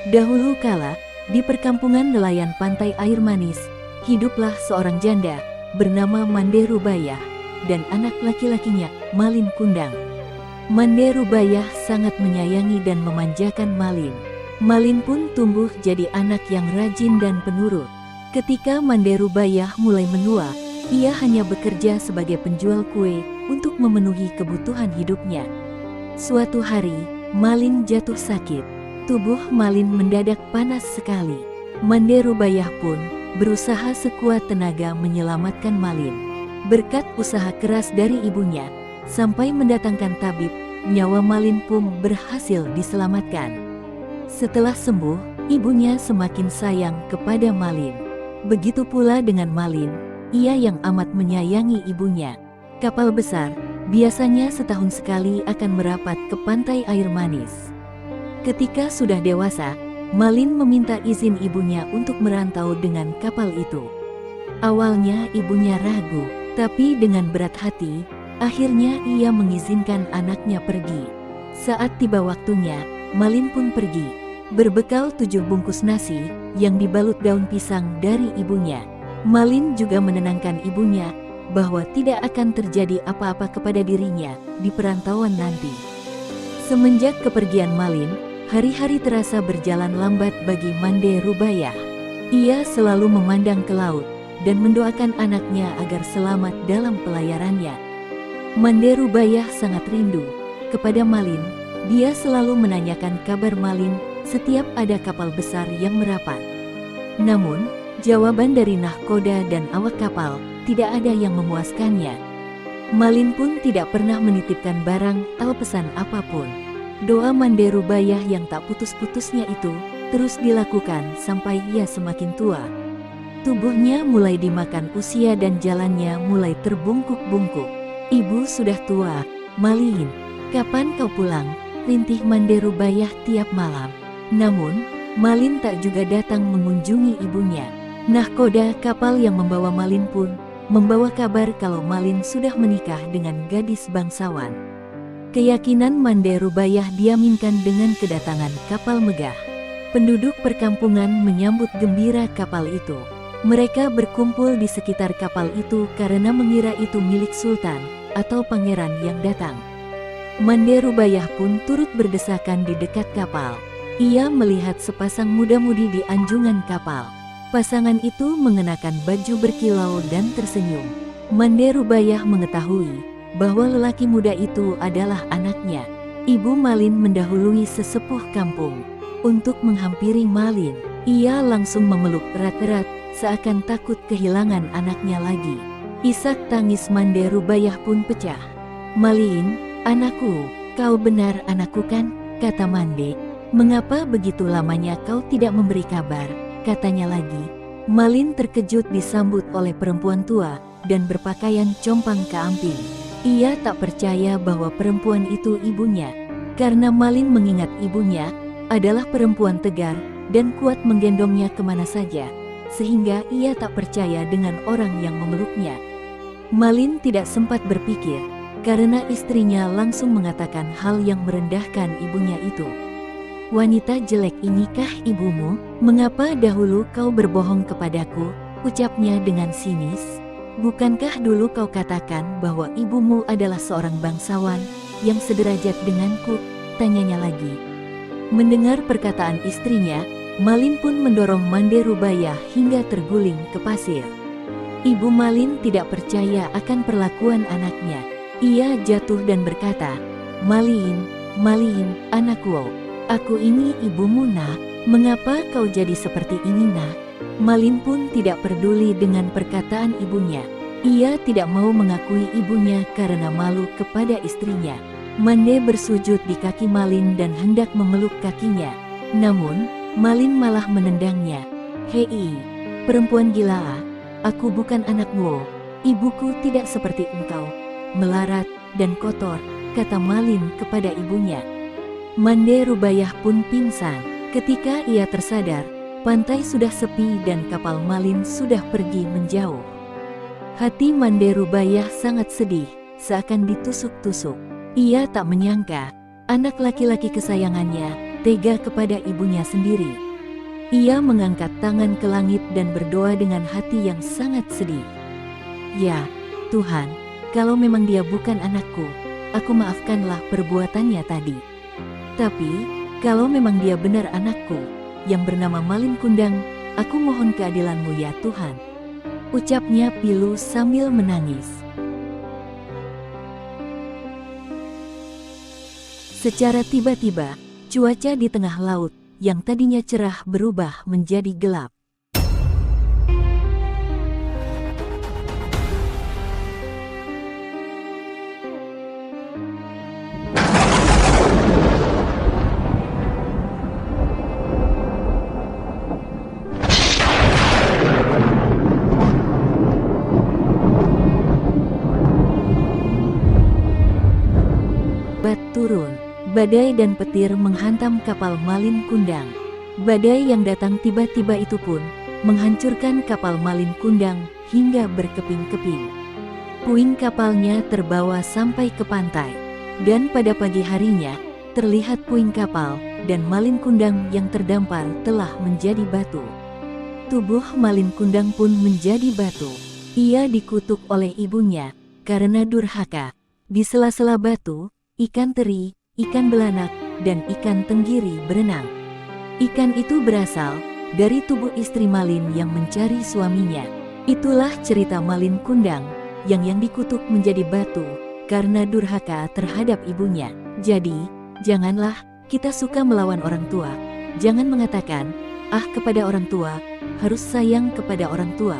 Dahulu kala, di perkampungan nelayan pantai air manis, hiduplah seorang janda bernama Mande Rubayah dan anak laki-lakinya, Malin Kundang. Mande Rubayah sangat menyayangi dan memanjakan Malin. Malin pun tumbuh jadi anak yang rajin dan penurut. Ketika Mande Rubayah mulai menua, ia hanya bekerja sebagai penjual kue untuk memenuhi kebutuhan hidupnya. Suatu hari, Malin jatuh sakit. Tubuh Malin mendadak panas sekali. Mande Rubayah pun berusaha sekuat tenaga menyelamatkan Malin. Berkat usaha keras dari ibunya, sampai mendatangkan tabib, nyawa Malin pun berhasil diselamatkan. Setelah sembuh, ibunya semakin sayang kepada Malin. Begitu pula dengan Malin, ia yang amat menyayangi ibunya. Kapal besar biasanya setahun sekali akan merapat ke pantai air manis. Ketika sudah dewasa, Malin meminta izin ibunya untuk merantau dengan kapal itu. Awalnya ibunya ragu, tapi dengan berat hati, akhirnya ia mengizinkan anaknya pergi. Saat tiba waktunya, Malin pun pergi, berbekal 7 bungkus nasi yang dibalut daun pisang dari ibunya. Malin juga menenangkan ibunya bahwa tidak akan terjadi apa-apa kepada dirinya di perantauan nanti. Semenjak kepergian Malin, hari-hari terasa berjalan lambat bagi Mande Rubayah. Ia selalu memandang ke laut dan mendoakan anaknya agar selamat dalam pelayarannya. Mande Rubayah sangat rindu kepada Malin. Dia selalu menanyakan kabar Malin setiap ada kapal besar yang merapat. Namun, jawaban dari nahkoda dan awak kapal tidak ada yang memuaskannya. Malin pun tidak pernah menitipkan barang atau pesan apapun. Doa Mande Rubayah yang tak putus-putusnya itu terus dilakukan sampai ia semakin tua. Tubuhnya mulai dimakan usia dan jalannya mulai terbungkuk-bungkuk. Ibu sudah tua, Malin, kapan kau pulang? Rintih Mande Rubayah tiap malam. Namun, Malin tak juga datang mengunjungi ibunya. Nahkoda kapal yang membawa Malin pun membawa kabar kalau Malin sudah menikah dengan gadis bangsawan. Keyakinan Mande Rubayah diaminkan dengan kedatangan kapal megah. Penduduk perkampungan menyambut gembira kapal itu. Mereka berkumpul di sekitar kapal itu karena mengira itu milik sultan atau pangeran yang datang. Mande Rubayah pun turut berdesakan di dekat kapal. Ia melihat sepasang muda-mudi di anjungan kapal. Pasangan itu mengenakan baju berkilau dan tersenyum. Mande Rubayah mengetahui bahwa lelaki muda itu adalah anaknya. Ibu Malin mendahului sesepuh kampung. Untuk menghampiri Malin, ia langsung memeluk erat-erat seakan takut kehilangan anaknya lagi. Isak tangis Mande Rubayah pun pecah. "Malin, anakku, kau benar anakku kan?" kata Mande. "Mengapa begitu lamanya kau tidak memberi kabar?" katanya lagi. Malin terkejut disambut oleh perempuan tua dan berpakaian compang keamping. Ia tak percaya bahwa perempuan itu ibunya, karena Malin mengingat ibunya adalah perempuan tegar dan kuat menggendongnya kemana saja, sehingga ia tak percaya dengan orang yang memeluknya. Malin tidak sempat berpikir, karena istrinya langsung mengatakan hal yang merendahkan ibunya itu. "Wanita jelek inikah ibumu? Mengapa dahulu kau berbohong kepadaku?" ucapnya dengan sinis. "Bukankah dulu kau katakan bahwa ibumu adalah seorang bangsawan yang sederajat denganku?" tanyanya lagi. Mendengar perkataan istrinya, Malin pun mendorong Mande Rubayah hingga terguling ke pasir. Ibu Malin tidak percaya akan perlakuan anaknya. Ia jatuh dan berkata, "Malin, Malin, anakku, aku ini ibumu nak. Mengapa kau jadi seperti ini nak?" Malin pun tidak peduli dengan perkataan ibunya. Ia tidak mau mengakui ibunya karena malu kepada istrinya. Mande bersujud di kaki Malin dan hendak memeluk kakinya. Namun, Malin malah menendangnya. "Hei, perempuan gila, aku bukan anakmu. Ibuku tidak seperti engkau, melarat dan kotor," kata Malin kepada ibunya. Mande Rubayah pun pingsan. Ketika ia tersadar, pantai sudah sepi dan kapal Malin sudah pergi menjauh. Hati Mande Rubayah sangat sedih, seakan ditusuk-tusuk. Ia tak menyangka, anak laki-laki kesayangannya tega kepada ibunya sendiri. Ia mengangkat tangan ke langit dan berdoa dengan hati yang sangat sedih. Ya, Tuhan, kalau memang dia bukan anakku, aku maafkanlah perbuatannya tadi. Tapi, kalau memang dia benar anakku, yang bernama Malin Kundang, aku mohon keadilan-Mu ya Tuhan. Ucapnya pilu sambil menangis. Secara tiba-tiba, cuaca di tengah laut, yang tadinya cerah berubah menjadi gelap. Bat turun. Badai dan petir menghantam kapal Malin Kundang. Badai yang datang tiba-tiba itu pun menghancurkan kapal Malin Kundang hingga berkeping-keping. Puing kapalnya terbawa sampai ke pantai. Dan pada pagi harinya, terlihat puing kapal dan Malin Kundang yang terdampar telah menjadi batu. Tubuh Malin Kundang pun menjadi batu. Ia dikutuk oleh ibunya karena durhaka. Di sela-sela batu, ikan teri, ikan belanak, dan ikan tenggiri berenang. Ikan itu berasal dari tubuh istri Malin yang mencari suaminya. Itulah cerita Malin Kundang yang dikutuk menjadi batu karena durhaka terhadap ibunya. Jadi, janganlah kita suka melawan orang tua. Jangan mengatakan, kepada orang tua, harus sayang kepada orang tua.